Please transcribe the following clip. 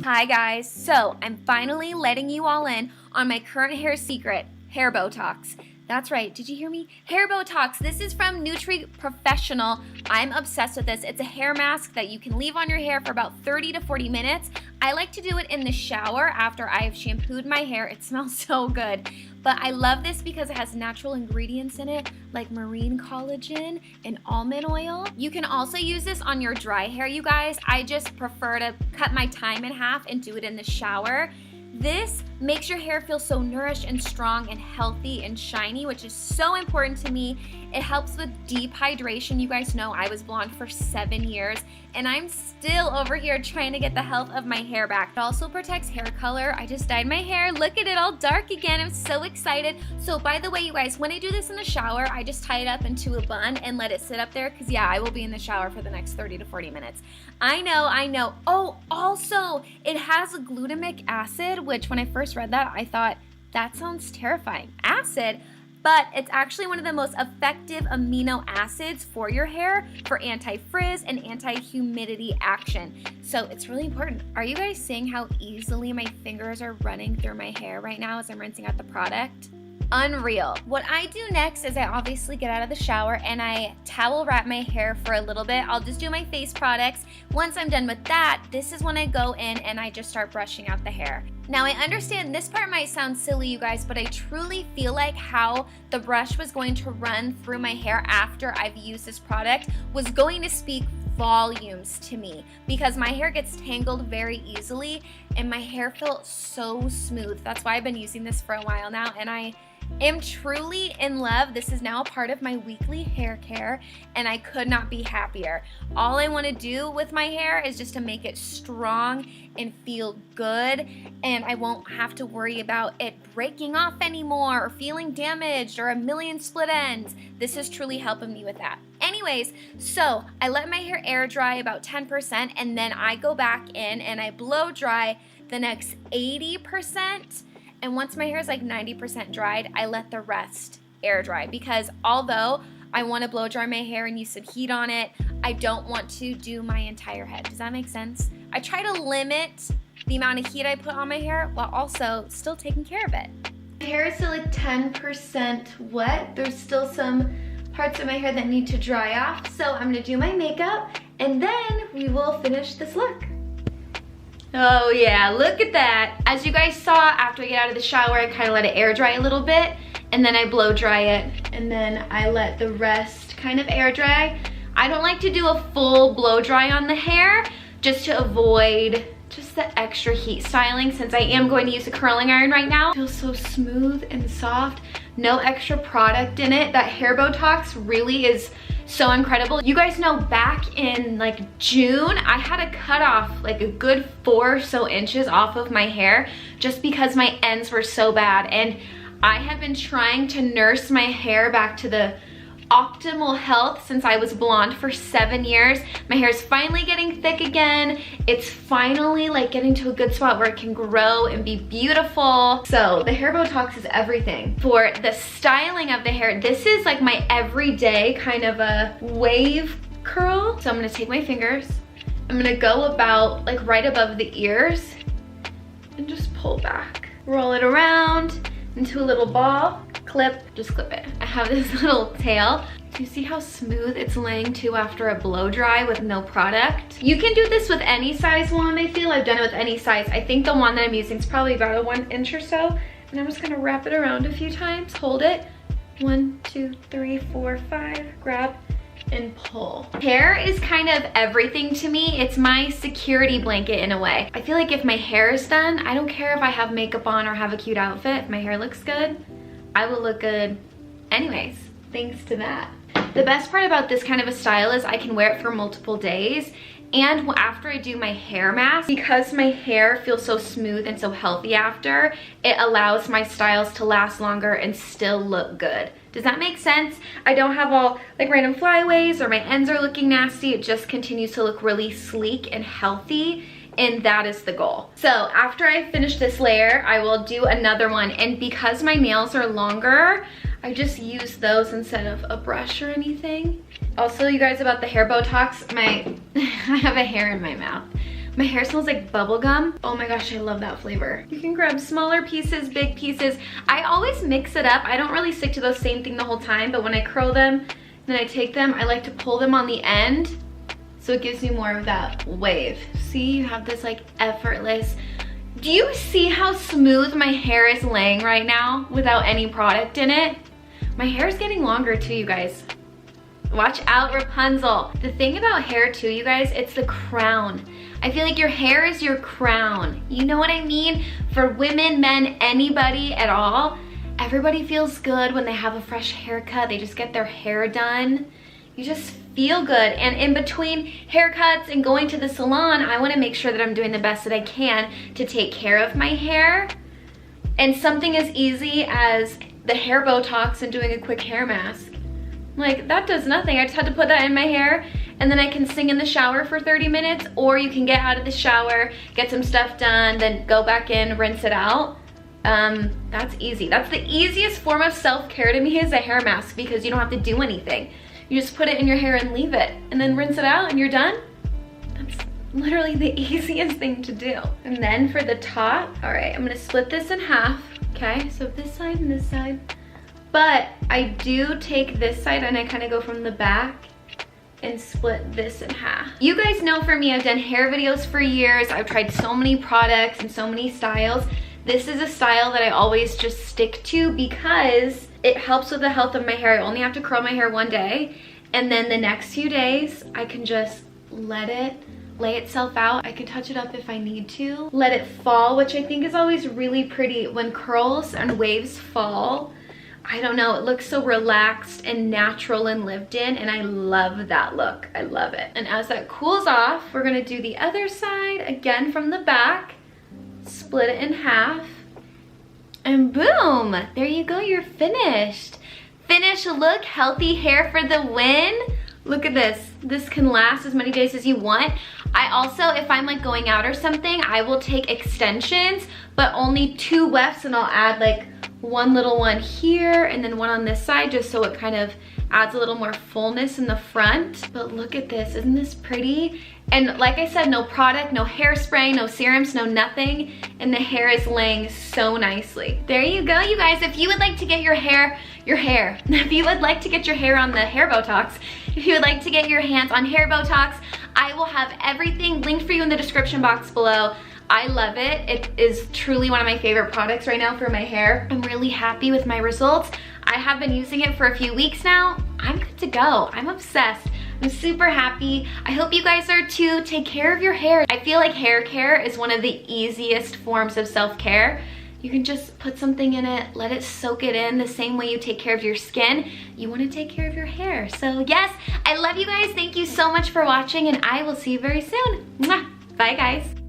Hi guys, so I'm finally letting you all in on my current hair secret, hair Botox. That's right, did you hear me? Hair Botox. This is from Nutri Professional. I'm obsessed with this. It's a hair mask that you can leave on your hair for about 30 to 40 minutes. I like to do it in the shower after I've shampooed my hair. It smells so good. But I love this because it has natural ingredients in it like marine collagen and almond oil. You can also use this on your dry hair, you guys. I just prefer to cut my time in half and do it in the shower. This makes your hair feel so nourished and strong and healthy and shiny, which is so important to me. It helps with deep hydration. You guys know I was blonde for 7 years and I'm still over here trying to get the health of my hair back. It also protects hair color. I just dyed my hair. Look at it all dark again. I'm so excited. So by the way, you guys, when I do this in the shower, I just tie it up into a bun and let it sit up there because yeah, I will be in the shower for the next 30 to 40 minutes. I know. Oh, also, it has a glutamic acid, which when I first read that, I thought, that sounds terrifying. Acid? But it's actually one of the most effective amino acids for your hair for anti-frizz and anti-humidity action. So it's really important. Are you guys seeing how easily my fingers are running through my hair right now as I'm rinsing out the product? Unreal. What I do next is I obviously get out of the shower and I towel wrap my hair for a little bit. I'll just do my face products. Once I'm done with that, this is when I go in and I just start brushing out the hair. Now I understand this part might sound silly, you guys, but I truly feel like how the brush was going to run through my hair after I've used this product was going to speak volumes to me because my hair gets tangled very easily and my hair felt so smooth. That's why I've been using this for a while now and I am truly in love. This is now a part of my weekly hair care and I could not be happier. All I want to do with my hair is just to make it strong and feel good, and I won't have to worry about it breaking off anymore or feeling damaged or a million split ends. This is truly helping me with that. Anyways, so I let my hair air dry about 10% and then I go back in and I blow dry the next 80%. And once my hair is like 90% dried, I let the rest air dry because although I want to blow dry my hair and use some heat on it, I don't want to do my entire head. Does that make sense? I try to limit the amount of heat I put on my hair while also still taking care of it. My hair is still like 10% wet. There's still some parts of my hair that need to dry off. So I'm gonna do my makeup and then we will finish this look. Oh yeah, look at that. As you guys saw, after I get out of the shower, I kind of let it air dry a little bit and then I blow dry it and then I let the rest kind of air dry. I don't like to do a full blow dry on the hair just to avoid just the extra heat styling since I am going to use a curling iron right now. It feels so smooth and soft. No extra product in it. That hair Botox really is so incredible. You guys know back in like June, I had to cut off like a good 4 or so inches off of my hair just because my ends were so bad. And I have been trying to nurse my hair back to the optimal health since I was blonde for 7 years. My hair is finally getting thick again. It's finally like getting to a good spot where it can grow and be beautiful. So the hair Botox is everything. For the styling of the hair, this is like my everyday kind of a wave curl. So I'm gonna take my fingers, I'm gonna go about like right above the ears and just pull back. Roll it around into a little ball. Clip, just clip it. I have this little tail. Do you see how smooth it's laying too after a blow dry with no product? You can do this with any size wand, I feel. I've done it with any size. I think the wand that I'm using is probably about a 1 inch or so. And I'm just gonna wrap it around a few times. Hold it. 1, 2, 3, 4, 5. Grab and pull. Hair is kind of everything to me. It's my security blanket in a way. I feel like if my hair is done, I don't care if I have makeup on or have a cute outfit. If my hair looks good, I will look good anyways, thanks to that. The best part about this kind of a style is I can wear it for multiple days, and after I do my hair mask, because my hair feels so smooth and so healthy after, it allows my styles to last longer and still look good. Does that make sense? I don't have all like random flyaways or my ends are looking nasty. It just continues to look really sleek and healthy. And that is the goal. So after I finish this layer, I will do another one. And because my nails are longer, I just use those instead of a brush or anything. Also, you guys, about the hair Botox, I have a hair in my mouth. My hair smells like bubble gum. Oh my gosh, I love that flavor. You can grab smaller pieces, big pieces. I always mix it up. I don't really stick to the same thing the whole time, but when I curl them, then I take them, I like to pull them on the end, so it gives me more of that wave. See, you have this like effortless. Do you see how smooth my hair is laying right now without any product in it? My hair is getting longer too, you guys. Watch out, Rapunzel. The thing about hair too, you guys, it's the crown. I feel like your hair is your crown. You know what I mean? For women, men, anybody at all, everybody feels good when they have a fresh haircut. They just get their hair done. You just feel good. And in between haircuts and going to the salon, I want to make sure that I'm doing the best that I can to take care of my hair. And something as easy as the hair Botox and doing a quick hair mask. Like, that does nothing. I just had to put that in my hair, and then I can sing in the shower for 30 minutes, or you can get out of the shower, get some stuff done, then go back in, rinse it out. That's easy. That's the easiest form of self-care to me, is a hair mask, because you don't have to do anything. You just put it in your hair and leave it, and then rinse it out and you're done. That's literally the easiest thing to do. And then for the top, all right, I'm gonna split this in half, okay? So this side and this side. But I do take this side and I kind of go from the back and split this in half. You guys know, for me, I've done hair videos for years. I've tried so many products and so many styles. This is a style that I always just stick to because it helps with the health of my hair. I only have to curl my hair one day, and then the next few days I can just let it lay itself out. I can touch it up if I need to. Let it fall, which I think is always really pretty when curls and waves fall. I don't know, it looks so relaxed and natural and lived in, and I love that look. I love it. And as that cools off, we're gonna do the other side again from the back, split it in half, and boom, there you go, you're finished. Finished look, healthy hair for the win. Look at this. This can last as many days as you want. I also, if I'm like going out or something, I will take extensions, but only 2 wefts, and I'll add like one little one here and then one on this side, just so it kind of adds a little more fullness in the front. But look at this, isn't this pretty? And like I said, no product, no hairspray, no serums, no nothing, and the hair is laying so nicely. There you go, you guys. If you would like to get if you would like to get your hair on the hair Botox, if you would like to get your hands on hair Botox, I will have everything linked for you in the description box below. I love it. It is truly one of my favorite products right now for my hair. I'm really happy with my results. I have been using it for a few weeks now. I'm good to go. I'm obsessed. I'm super happy. I hope you guys are too. Take care of your hair. I feel like hair care is one of the easiest forms of self-care. You can just put something in it, let it soak it in the same way you take care of your skin. You want to take care of your hair. So yes, I love you guys. Thank you so much for watching, and I will see you very soon. Mwah. Bye guys.